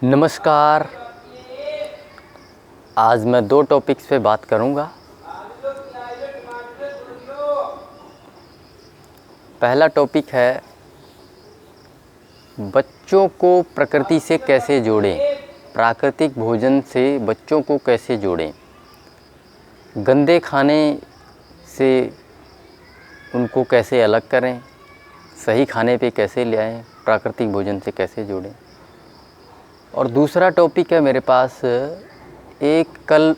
नमस्कार। आज मैं दो टॉपिक्स पे बात करूंगा। पहला टॉपिक है बच्चों को प्रकृति से कैसे जोड़ें, प्राकृतिक भोजन से बच्चों को कैसे जोड़ें, गंदे खाने से उनको कैसे अलग करें, सही खाने पे कैसे ले आएँ, प्राकृतिक भोजन से कैसे जोड़ें। और दूसरा टॉपिक है मेरे पास, एक कल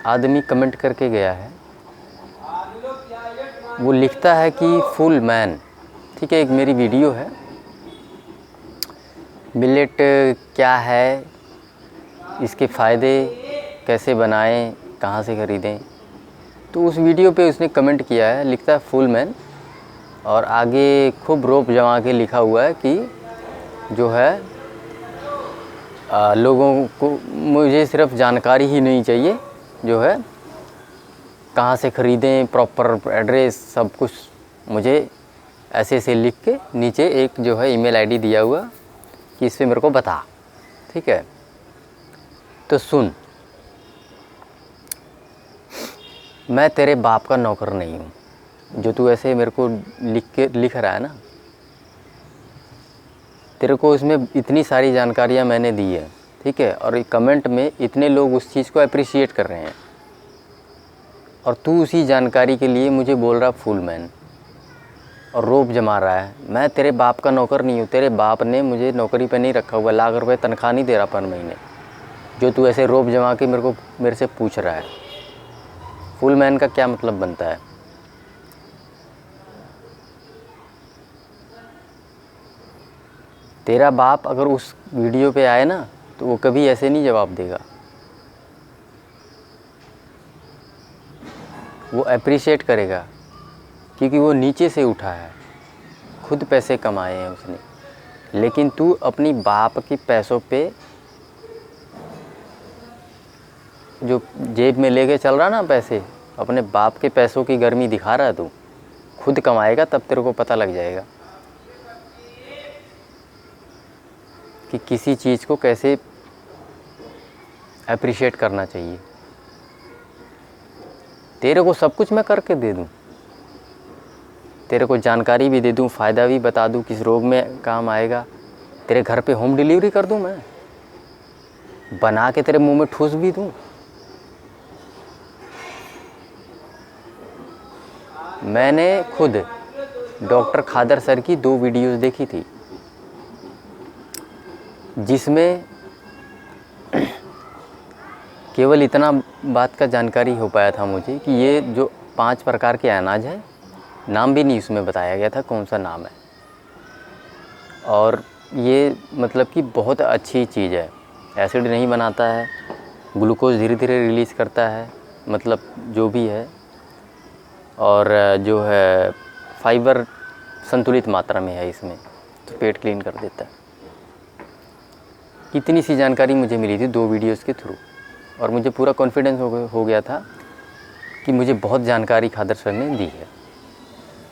आदमी कमेंट करके गया है, वो लिखता है कि फुल मैन, ठीक है, एक मेरी वीडियो है मिलेट क्या है, इसके फ़ायदे कैसे बनाएं, कहाँ से ख़रीदें। तो उस वीडियो पे उसने कमेंट किया है, लिखता है फुल मैन, और आगे खूब रोप जमा के लिखा हुआ है कि जो है लोगों को मुझे सिर्फ जानकारी ही नहीं चाहिए, जो है कहाँ से ख़रीदें, प्रॉपर एड्रेस सब कुछ मुझे ऐसे से लिख के नीचे एक जो है ईमेल आईडी दिया हुआ कि इस पे मेरे को बता। ठीक है, तो सुन, मैं तेरे बाप का नौकर नहीं हूँ जो तू ऐसे मेरे को लिख रहा है ना। तेरे को इसमें इतनी सारी जानकारियाँ मैंने दी है, ठीक है, और कमेंट में इतने लोग उस चीज़ को अप्रिशिएट कर रहे हैं, और तू उसी जानकारी के लिए मुझे बोल रहा फुल मैन और रोप जमा रहा है। मैं तेरे बाप का नौकर नहीं हूँ, तेरे बाप ने मुझे नौकरी पे नहीं रखा हुआ, लाख रुपए तनख्वाह नहीं दे रहा पर महीने, जो तू ऐसे रोप जमा के मेरे से पूछ रहा है। फुल मैन का क्या मतलब बनता है? तेरा बाप अगर उस वीडियो पे आए ना तो वो कभी ऐसे नहीं जवाब देगा, वो अप्रिशिएट करेगा, क्योंकि वो नीचे से उठा है, खुद पैसे कमाए हैं उसने। लेकिन तू अपनी बाप के पैसों पे जो जेब में लेके चल रहा ना पैसे, अपने बाप के पैसों की गर्मी दिखा रहा है। तू खुद कमाएगा तब तेरे को पता लग जाएगा कि किसी चीज़ को कैसे अप्रिशिएट करना चाहिए। तेरे को सब कुछ मैं करके दे दूँ, तेरे को जानकारी भी दे दूँ, फ़ायदा भी बता दूँ, किस रोग में काम आएगा, तेरे घर पे होम डिलीवरी कर दूँ, मैं बना के तेरे मुंह में ठूस भी दूँ। मैंने खुद डॉक्टर खादर सर की 2 वीडियोज़ देखी थी, जिसमें केवल इतना बात का जानकारी हो पाया था मुझे कि ये जो 5 प्रकार के अनाज है, नाम भी नहीं उसमें बताया गया था कौन सा नाम है, और ये मतलब कि बहुत अच्छी चीज़ है, एसिड नहीं बनाता है, ग्लूकोज धीरे धीरे रिलीज़ करता है, मतलब जो भी है, और जो है फाइबर संतुलित मात्रा में है इसमें, तो पेट क्लीन कर देता है। इतनी सी जानकारी मुझे मिली थी 2 वीडियोज़ के थ्रू, और मुझे पूरा कॉन्फिडेंस हो गया था कि मुझे बहुत जानकारी खादर सर ने दी है,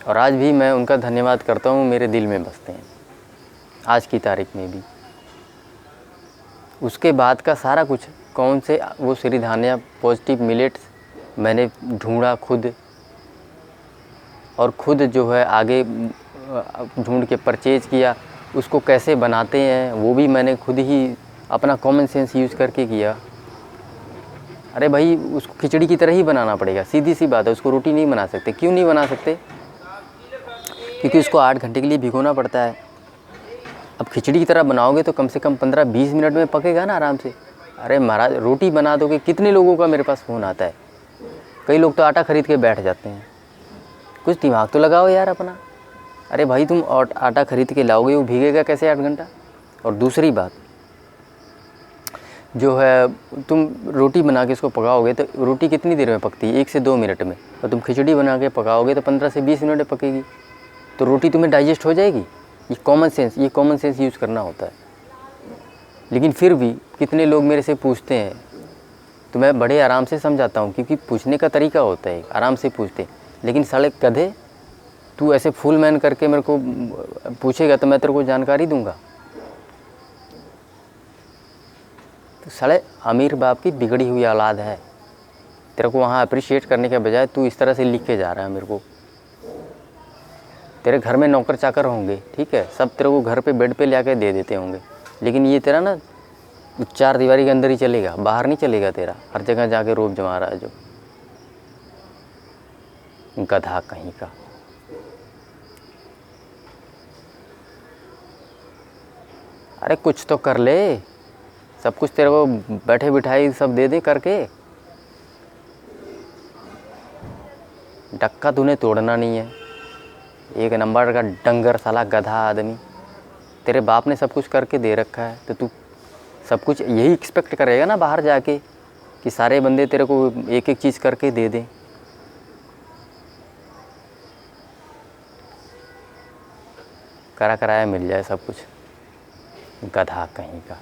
और आज भी मैं उनका धन्यवाद करता हूँ, मेरे दिल में बसते हैं आज की तारीख में भी। उसके बाद का सारा कुछ कौन से वो सिरिधान्या पॉजिटिव मिलेट्स मैंने ढूंढा खुद, और खुद जो है आगे ढूंढ के परचेज़ किया, उसको कैसे बनाते हैं वो भी मैंने खुद ही अपना कॉमन सेंस यूज़ करके किया। अरे भाई, उसको खिचड़ी की तरह ही बनाना पड़ेगा, सीधी सी बात है, उसको रोटी नहीं बना सकते। क्यों नहीं बना सकते? क्योंकि उसको 8 घंटे के लिए भिगोना पड़ता है। अब खिचड़ी की तरह बनाओगे तो कम से कम 15-20 मिनट में पकेगा ना आराम से। अरे महाराज, रोटी बना दोगे, कितने लोगों का मेरे पास फ़ोन आता है, कई लोग तो आटा ख़रीद के बैठ जाते हैं। कुछ दिमाग तो लगाओ यार अपना। अरे भाई, तुम आटा ख़रीद के लाओगे, वो भीगेगा कैसे 8 घंटा? और दूसरी बात जो है, तुम रोटी बना के इसको पकाओगे तो रोटी कितनी देर में पकती है? 1 से 2 मिनट में। और तुम खिचड़ी बना के पकाओगे तो 15 से 20 मिनट में पकेगी, तो रोटी तुम्हें डाइजेस्ट हो जाएगी। ये कॉमन सेंस यूज़ करना होता है। लेकिन फिर भी कितने लोग मेरे से पूछते हैं, तो मैं बड़े आराम से समझाता हूँ, क्योंकि पूछने का तरीका होता है, आराम से पूछते। लेकिन साले गधे, तू ऐसे फुल मैन करके मेरे को पूछेगा तो मैं तेरे को जानकारी दूंगा? तो साले अमीर बाप की बिगड़ी हुई औलाद है। तेरे को वहाँ अप्रिशिएट करने के बजाय तू इस तरह से लिख के जा रहा है मेरे को। तेरे घर में नौकर चाकर होंगे, ठीक है, सब तेरे को घर पे बेड पे ले आके दे देते होंगे, लेकिन ये तेरा ना 4 दीवारी के अंदर ही चलेगा, बाहर नहीं चलेगा तेरा। हर जगह जाके रोब जमा रहा है जो गधा कहीं का। अरे कुछ तो कर ले, सब कुछ तेरे को बैठे बिठाई सब दे दे करके। डक्का तूने तोड़ना नहीं है, एक नंबर का डंगर साला गधा आदमी। तेरे बाप ने सब कुछ करके दे रखा है, तो तू सब कुछ यही एक्सपेक्ट करेगा ना बाहर जाके कि सारे बंदे तेरे को एक एक चीज़ करके दे दें। करा कराया मिल जाए सब कुछ, गधा कहीं का।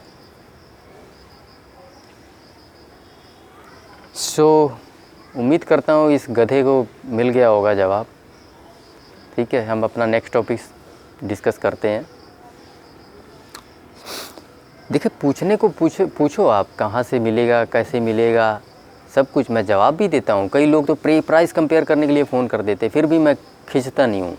उम्मीद करता हूँ इस गधे को मिल गया होगा जवाब। ठीक है, हम अपना नेक्स्ट टॉपिक डिस्कस करते हैं। देखिए, पूछने को पूछो आप, कहाँ से मिलेगा, कैसे मिलेगा, सब कुछ मैं जवाब भी देता हूँ। कई लोग तो प्राइस कंपेयर करने के लिए फ़ोन कर देते, फिर भी मैं खींचता नहीं हूँ।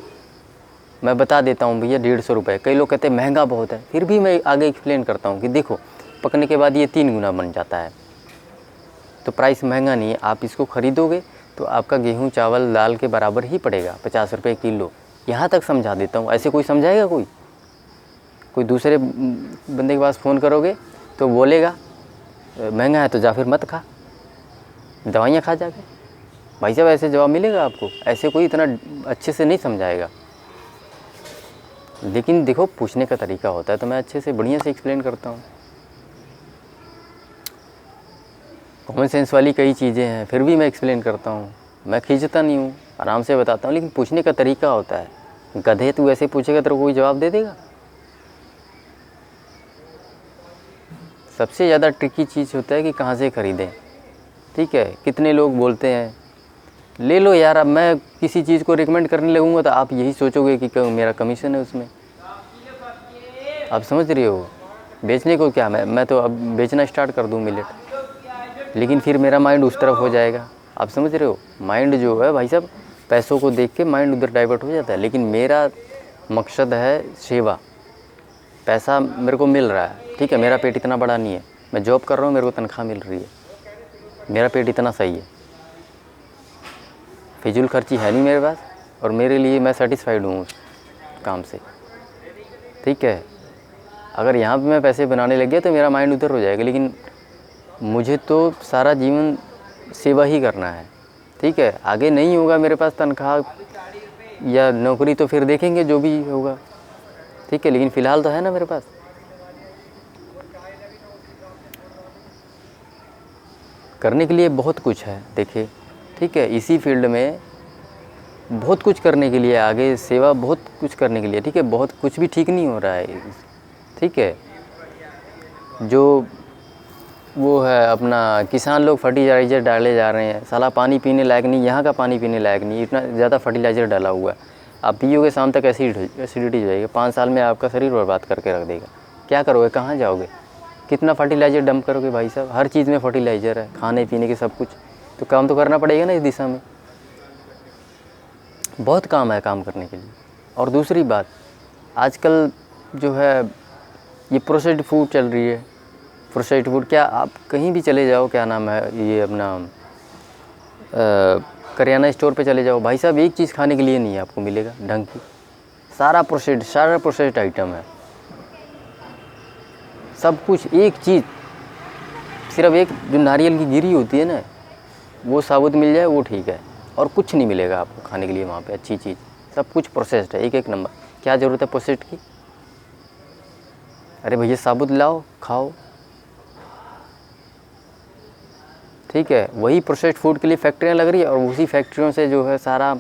मैं बता देता हूँ भैया 150 रुपये। कई लोग कहते हैं महंगा बहुत है, फिर भी मैं आगे एक्सप्लेन करता हूँ कि देखो पकने के बाद ये 3 गुना बन जाता है, तो प्राइस महंगा नहीं है। आप इसको ख़रीदोगे तो आपका गेहूँ चावल दाल के बराबर ही पड़ेगा, 50 रुपये किलो। यहाँ तक समझा देता हूँ। ऐसे कोई समझाएगा? कोई दूसरे बंदे के पास फ़ोन करोगे तो बोलेगा महंगा है तो जा फिर मत खा, दवाइयाँ खा जाके। भाई साहब ऐसे जवाब मिलेगा आपको? ऐसे कोई इतना अच्छे से नहीं समझाएगा। लेकिन देखो, पूछने का तरीका होता है, तो मैं अच्छे से बढ़िया से एक्सप्लेन करता हूँ। कॉमन सेंस वाली कई चीज़ें हैं, फिर भी मैं एक्सप्लेन करता हूँ। मैं खींचता नहीं हूँ, आराम से बताता हूँ, लेकिन पूछने का तरीका होता है। गधे तू ऐसे पूछेगा तो कोई जवाब दे देगा? सबसे ज़्यादा ट्रिकी चीज़ होता है कि कहाँ से ख़रीदें। ठीक है, कितने लोग बोलते हैं ले लो यार। अब मैं किसी चीज़ को रिकमेंड करने लगूँगा तो आप यही सोचोगे कि मेरा कमीशन है उसमें। आप समझ रहे हो? बेचने को क्या, मैं तो अब बेचना स्टार्ट कर दूँ मिलेट, लेकिन फिर मेरा माइंड उस तरफ हो जाएगा। आप समझ रहे हो? माइंड जो है भाई साहब, पैसों को देख के माइंड उधर डाइवर्ट हो जाता है। लेकिन मेरा मकसद है सेवा। पैसा मेरे को मिल रहा है, ठीक है, मेरा पेट इतना बड़ा नहीं है, मैं जॉब कर रहा हूँ, मेरे को तनख्वाह मिल रही है, मेरा पेट इतना सही है, फिजूल खर्ची है नहीं मेरे पास, और मेरे लिए मैं सेटिस्फाइड हूँ उस काम से। ठीक है, अगर यहाँ पे मैं पैसे बनाने लग गया तो मेरा माइंड उधर हो जाएगा। लेकिन मुझे तो सारा जीवन सेवा ही करना है। ठीक है, आगे नहीं होगा मेरे पास तनख्वाह या नौकरी तो फिर देखेंगे जो भी होगा। ठीक है, लेकिन फ़िलहाल तो है ना मेरे पास। करने के लिए बहुत कुछ है, देखिए। ठीक है, इसी फील्ड में बहुत कुछ करने के लिए, आगे सेवा बहुत कुछ करने के लिए। ठीक है, बहुत कुछ भी ठीक नहीं हो रहा है। ठीक है, जो वो है अपना किसान लोग फर्टिलाइज़र डाले जा रहे हैं, साला पानी पीने लायक नहीं, यहाँ का पानी पीने लायक नहीं, इतना ज़्यादा फर्टिलाइज़र डाला हुआ है। आप पियोगे शाम तक एसिडिटी हो जाएगी, 5 साल में आपका शरीर बर्बाद करके रख देगा। क्या करोगे, कहाँ जाओगे, कितना फर्टिलाइज़र डंप करोगे भाई साहब? हर चीज़ में फर्टिलाइज़र है, खाने पीने के सब कुछ। तो काम तो करना पड़ेगा ना इस दिशा में। बहुत काम है काम करने के लिए। और दूसरी बात, आजकल जो है ये प्रोसेस्ड फूड चल रही है। प्रोसेस्ड फूड क्या, आप कहीं भी चले जाओ, क्या नाम है ये अपना करियाना स्टोर पे चले जाओ, भाई साहब एक चीज़ खाने के लिए नहीं है आपको मिलेगा ढंग की। सारा प्रोसेस्ड आइटम है, सब कुछ। एक चीज़ सिर्फ एक जो नारियल की गिरी होती है ना, वो साबुत मिल जाए वो ठीक है, और कुछ नहीं मिलेगा आपको खाने के लिए वहाँ पे अच्छी चीज़। सब कुछ प्रोसेस्ड है, एक नंबर। क्या ज़रूरत है प्रोसेस्ड की? अरे भैया साबुत लाओ खाओ। ठीक है, वही प्रोसेस्ड फूड के लिए फैक्ट्रियाँ लग रही है, और उसी फैक्ट्रियों से जो है सारा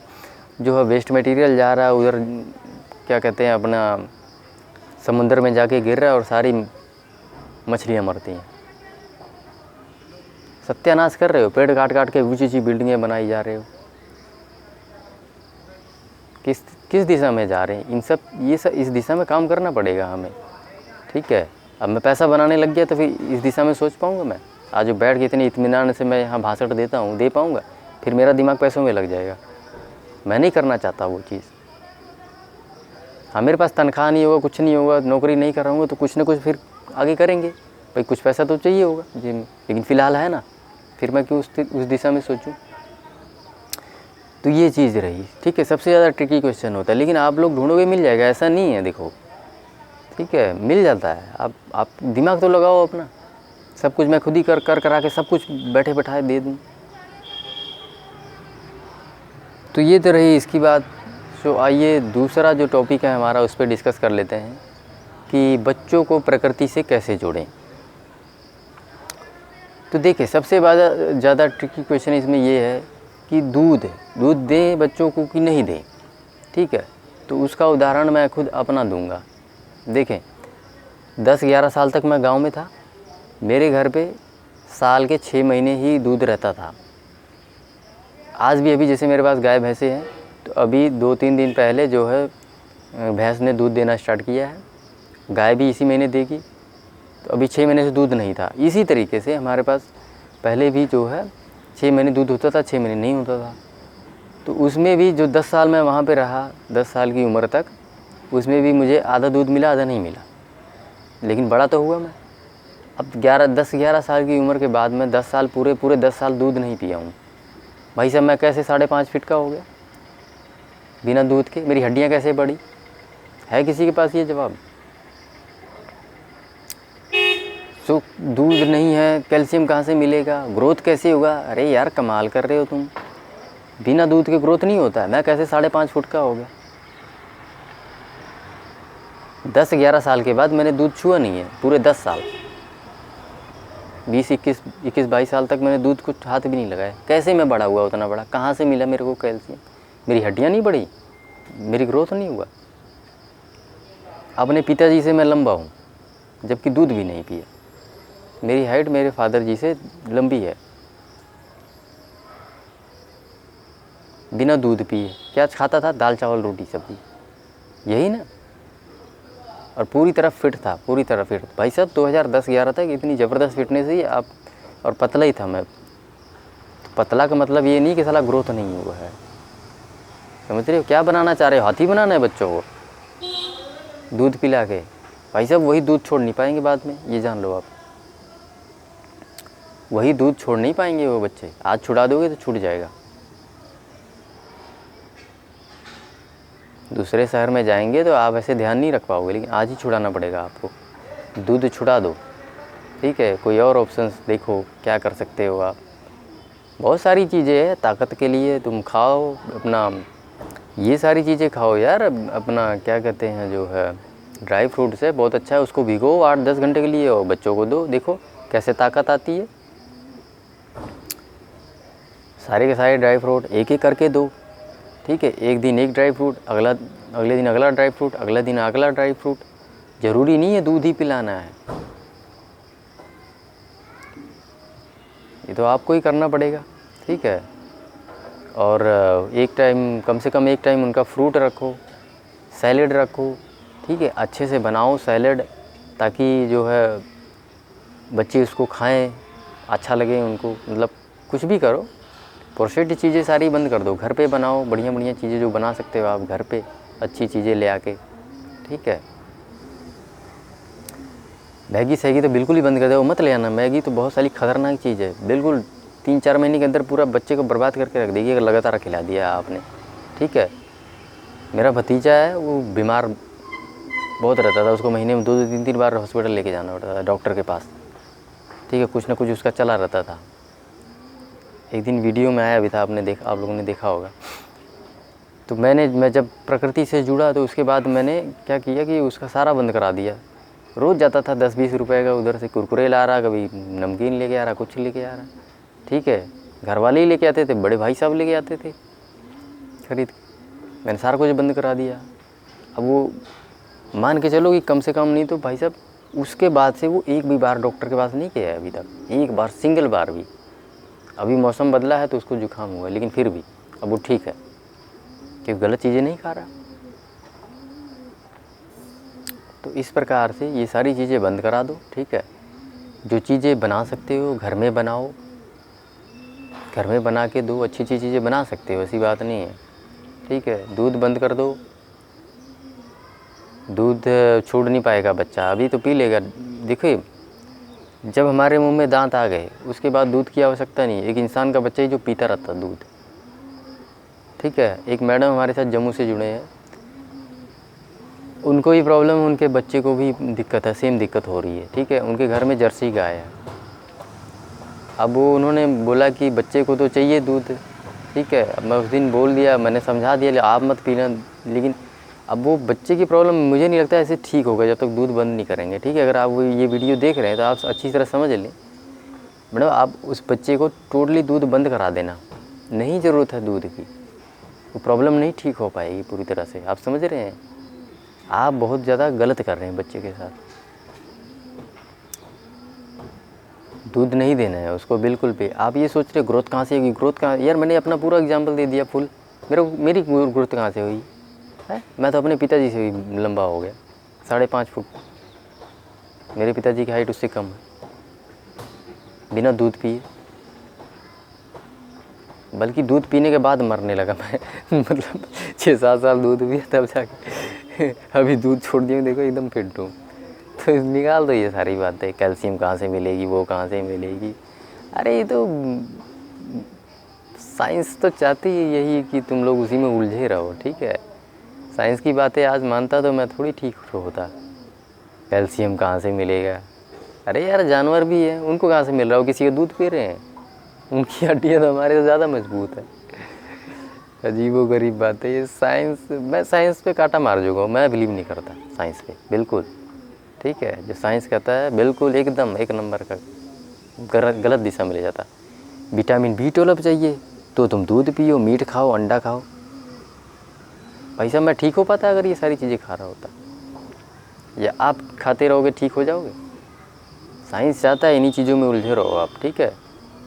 जो है वेस्ट मटेरियल जा रहा है उधर, क्या कहते हैं अपना, समुंदर में जाके गिर रहा है और सारी मछलियाँ मरती हैं। सत्यानाश कर रहे हो, पेड़ काट काट के ऊँची ऊँची बिल्डिंगें बनाई जा रहे हो। किस दिशा में जा रहे हैं? इस दिशा में काम करना पड़ेगा हमें। ठीक है, अब मैं पैसा बनाने लग गया तो फिर इस दिशा में सोच पाऊँगा मैं? आज जो बैठ के इतनी इत्मीनान से मैं यहाँ भाषण देता हूँ, दे पाऊँगा? फिर मेरा दिमाग पैसों में लग जाएगा। मैं नहीं करना चाहता वो चीज़। हाँ, मेरे पास तनख्वाह नहीं होगा, कुछ नहीं होगा, नौकरी नहीं कर रहा हूँ तो कुछ ना कुछ फिर आगे करेंगे भाई, कुछ पैसा तो चाहिए होगा जी, लेकिन फ़िलहाल है ना, फिर मैं क्यों उस दिशा में सोचूं? तो ये चीज़ रही, ठीक है। सबसे ज़्यादा ट्रिकी क्वेश्चन होता है, लेकिन आप लोग ढूंढोगे मिल जाएगा, ऐसा नहीं है, देखो ठीक है, मिल जाता है। आप दिमाग तो लगाओ अपना। सब कुछ मैं खुद ही करा के सब कुछ बैठे बैठाए दे दूँ? तो ये तो रही इसकी बात। तो आइए दूसरा जो टॉपिक है हमारा, उस पर डिस्कस कर लेते हैं कि बच्चों को प्रकृति से कैसे जोड़ें। तो देखिए, सबसे ज़्यादा ट्रिकी क्वेश्चन इसमें ये है कि दूध दें बच्चों को कि नहीं दें, ठीक है। तो उसका उदाहरण मैं खुद अपना दूंगा। देखें, 10-11 साल तक मैं गांव में था। मेरे घर पे साल के 6 महीने ही दूध रहता था। आज भी अभी जैसे मेरे पास गाय भैंसे हैं, तो अभी 2-3 दिन पहले जो है भैंस ने दूध देना स्टार्ट किया है। गाय भी इसी महीने देगी। तो अभी 6 महीने से दूध नहीं था। इसी तरीके से हमारे पास पहले भी जो है 6 महीने दूध होता था, 6 महीने नहीं होता था। तो उसमें भी जो 10 साल मैं वहाँ पे रहा, 10 साल की उम्र तक, उसमें भी मुझे आधा दूध मिला, आधा नहीं मिला, लेकिन बड़ा तो हुआ मैं। अब 10-11 साल की उम्र के बाद मैं 10 साल पूरे 10 साल दूध नहीं पिया हूँ। भाई साहब, मैं कैसे 5.5 फीट का हो गया बिना दूध के? मेरी हड्डियाँ कैसे बढ़ी? है किसी के पास ये जवाब? तो दूध नहीं है, कैल्शियम कहाँ से मिलेगा, ग्रोथ कैसे होगा? अरे यार, कमाल कर रहे हो तुम। बिना दूध के ग्रोथ नहीं होता है। मैं कैसे 5.5 फुट का हो गया? 10-11 साल के बाद मैंने दूध छुआ नहीं है पूरे 10 साल। 21-22 साल तक मैंने दूध को हाथ भी नहीं लगाया। कैसे मैं बड़ा हुआ उतना बड़ा? कहाँ से मिला मेरे को कैल्शियम? मेरी हड्डियाँ नहीं बढ़ी, मेरी ग्रोथ नहीं हुआ। अपने पिताजी से मैं लंबा हूँ, जबकि दूध भी नहीं पिया। मेरी हाइट मेरे फादर जी से लंबी है, बिना दूध पिए। क्या खाता था? दाल चावल रोटी सब्जी, यही ना। और पूरी तरह फिट था, पूरी तरह फिट। भाई साहब, 2010-11 तक इतनी ज़बरदस्त फिटनेस ही आप, और पतला ही था मैं। पतला का मतलब ये नहीं कि साला ग्रोथ नहीं हुआ है। समझ रहे हो? क्या बनाना चाह रहे हो? हाथी बनाना है बच्चों को दूध पिला के? भाई साहब, वही दूध छोड़ नहीं पाएंगे बाद में, ये जान लो आप। वही दूध छोड़ नहीं पाएंगे वो बच्चे। आज छुड़ा दोगे तो छूट जाएगा। दूसरे शहर में जाएंगे तो आप ऐसे ध्यान नहीं रख पाओगे, लेकिन आज ही छुड़ाना पड़ेगा आपको। दूध छुड़ा दो, ठीक है। कोई और ऑप्शंस देखो, क्या कर सकते हो आप। बहुत सारी चीज़ें हैं ताकत के लिए। तुम खाओ अपना, ये सारी चीज़ें खाओ यार। अपना क्या कहते हैं जो है, ड्राई फ्रूट्स है, बहुत अच्छा है। उसको भिगो 8-10 घंटे के लिए और बच्चों को दो, देखो कैसे ताकत आती है। सारे के सारे ड्राई फ्रूट एक एक करके दो, ठीक है। एक दिन एक ड्राई फ्रूट, अगले दिन अगला ड्राई फ्रूट, अगले दिन अगला ड्राई फ्रूट। ज़रूरी नहीं है दूध ही पिलाना है, ये तो आपको ही करना पड़ेगा, ठीक है। और एक टाइम, कम से कम एक टाइम उनका फ्रूट रखो, सैलेड रखो, ठीक है। अच्छे से बनाओ सैलेड, ताकि जो है बच्चे उसको खाएं, अच्छा लगे उनको। मतलब कुछ भी करो, प्रोसेस्ड चीज़ें सारी बंद कर दो। घर पे बनाओ बढ़िया बढ़िया चीज़ें जो बना सकते हो आप घर पे, अच्छी चीज़ें ले आके, ठीक है। मैगी सैगी तो बिल्कुल ही बंद कर दो, मत ले आना। मैगी तो बहुत सारी खतरनाक चीज़ है, बिल्कुल 3-4 महीने के अंदर पूरा बच्चे को बर्बाद करके रख देगी अगर लगातार खिला दिया आपने, ठीक है। मेरा भतीजा है, वो बीमार बहुत रहता था। उसको महीने में 2-3 बार हॉस्पिटल लेके जाना पड़ता था, डॉक्टर के पास, ठीक है। कुछ ना कुछ उसका चला रहता था। एक दिन वीडियो में आया भी था, आप लोगों ने देखा होगा। तो मैं जब प्रकृति से जुड़ा तो उसके बाद मैंने क्या किया कि उसका सारा बंद करा दिया। रोज़ जाता था 10-20 रुपए का, उधर से कुरकुरे ला रहा, कभी नमकीन लेके आ रहा, कुछ लेके आ रहा, ठीक है। घर वाले ही लेके आते थे, बड़े भाई साहब लेके आते थे खरीद। मैंने सारा कुछ बंद करा दिया। अब वो मान के चलो कि कम से कम नहीं तो भाई साहब, उसके बाद से वो एक भी बार डॉक्टर के पास नहीं गया है अभी तक, एक बार, सिंगल बार भी। अभी मौसम बदला है तो उसको जुकाम हुआ, लेकिन फिर भी अब वो ठीक है, क्योंकि गलत चीज़ें नहीं खा रहा। तो इस प्रकार से ये सारी चीज़ें बंद करा दो, ठीक है। जो चीज़ें बना सकते हो घर में बनाओ, घर में बना के दो, अच्छी अच्छी चीज़ें बना सकते हो, ऐसी बात नहीं है, ठीक है। दूध बंद कर दो, दूध छोड़ नहीं पाएगा बच्चा, अभी तो पी लेगा। देखिए जब हमारे मुंह में दांत आ गए उसके बाद दूध की आवश्यकता नहीं है। एक इंसान का बच्चा ही जो पीता रहता दूध, ठीक है। एक मैडम हमारे साथ जम्मू से जुड़े हैं, उनको ही प्रॉब्लम, उनके बच्चे को भी दिक्कत है, सेम दिक्कत हो रही है, ठीक है। उनके घर में जर्सी गाय है। अब वो उन्होंने बोला कि बच्चे को तो चाहिए दूध, ठीक है। अब मैं उस दिन बोल दिया, मैंने समझा दिया आप मत पीना, लेकिन अब वो बच्चे की प्रॉब्लम मुझे नहीं लगता ऐसे ठीक होगा जब तक दूध बंद नहीं करेंगे, ठीक है। अगर आप ये वीडियो देख रहे हैं तो आप अच्छी तरह समझ लें मैडम, आप उस बच्चे को टोटली दूध बंद करा देना, नहीं ज़रूरत है दूध की, वो प्रॉब्लम नहीं ठीक हो पाएगी पूरी तरह से। आप समझ रहे हैं, आप बहुत ज़्यादा गलत कर रहे हैं बच्चे के साथ। दूध नहीं देना है उसको बिल्कुल भी। आप ये सोच रहे ग्रोथ कहाँ से होगी, ग्रोथ कहाँ, यार मैंने अपना पूरा एग्जांपल दे दिया फुल। मेरी ग्रोथ कहाँ से हुई है, मैं तो अपने पिताजी से भी लंबा हो गया, 5.5 फुट। मेरे पिताजी की हाइट उससे कम है, बिना दूध पिए, बल्कि दूध पीने के बाद मरने लगा मैं मतलब 6-7 साल दूध पिया तब जाके अभी दूध छोड़ दिया, देखो एकदम फिट हूँ। तो निकाल दो ये सारी बातें, कैल्शियम कहाँ से मिलेगी, वो कहाँ से मिलेगी। अरे ये तो साइंस तो चाहती है यही कि तुम लोग उसी में उलझे रहो, ठीक है। साइंस की बातें आज मानता तो मैं थोड़ी ठीक होता। कैल्शियम कहाँ से मिलेगा, अरे यार जानवर भी है, उनको कहाँ से मिल रहा हो, किसी का दूध पी रहे हैं, उनकी हड्डियाँ तो हमारे से ज़्यादा मजबूत है। अजीबो गरीब बात है ये साइंस। मैं साइंस पे कांटा मार चुका हूँ, मैं बिलीव नहीं करता साइंस पे बिल्कुल, ठीक है। जो साइंस कहता है बिल्कुल एकदम एक नंबर का गलत दिशा में ले जाता। विटामिन B12 चाहिए तो तुम दूध पियो, मीट खाओ, अंडा खाओ। भाई साहब मैं ठीक हो पाता अगर ये सारी चीज़ें खा रहा होता, या आप खाते रहोगे ठीक हो जाओगे। साइंस चाहता है इन्हीं चीज़ों में उलझे रहो आप, ठीक है।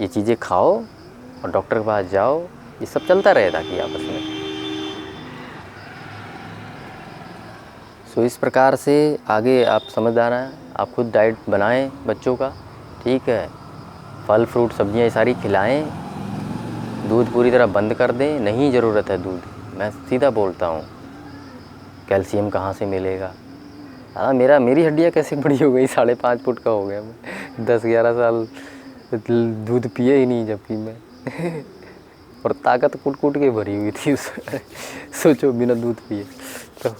ये चीज़ें खाओ और डॉक्टर के पास जाओ, ये सब चलता रहे ताकि आपस में। सो इस प्रकार से आगे आप समझदार हैं, आप खुद डाइट बनाएं बच्चों का, ठीक है। फल फ्रूट सब्जियां ये सारी खिलाएं, दूध पूरी तरह बंद कर दें, नहीं ज़रूरत है दूध, मैं सीधा बोलता हूँ। कैल्शियम कहाँ से मिलेगा, हाँ मेरी हड्डियाँ कैसे बड़ी हो गई, 5.5 फुट का हो गया मैं, 10-11 साल दूध पिए ही नहीं जबकि मैं और ताकत कूट कूट के भरी हुई थी सोचो बिना दूध पिए तो।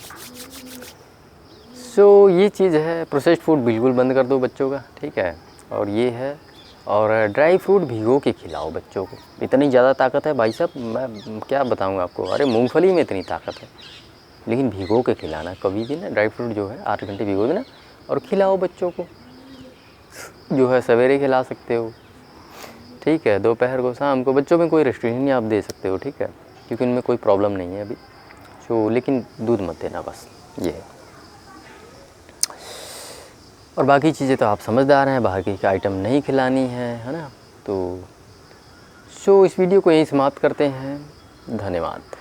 सो ये चीज़ है, प्रोसेस्ड फूड बिल्कुल बंद कर दो बच्चों का, ठीक है। और ये है, और ड्राई फ्रूट भिगो के खिलाओ बच्चों को। इतनी ज़्यादा ताकत है भाई साहब, मैं क्या बताऊँ आपको। अरे मूंगफली में इतनी ताकत है, लेकिन भिगो के खिलाना कभी भी ना। ड्राई फ्रूट जो है 8 घंटे भिगो देना और खिलाओ बच्चों को, जो है सवेरे खिला सकते हो, ठीक है, दोपहर को, शाम को। बच्चों में कोई रेस्ट्रिक्शन नहीं, आप दे सकते हो, ठीक है, क्योंकि उनमें कोई प्रॉब्लम नहीं है अभी। तो लेकिन दूध मत देना, बस ये है। और बाकी चीज़ें तो आप समझदार हैं, बाकी की आइटम नहीं खिलानी है ना। तो इस वीडियो को यहीं समाप्त करते हैं। धन्यवाद।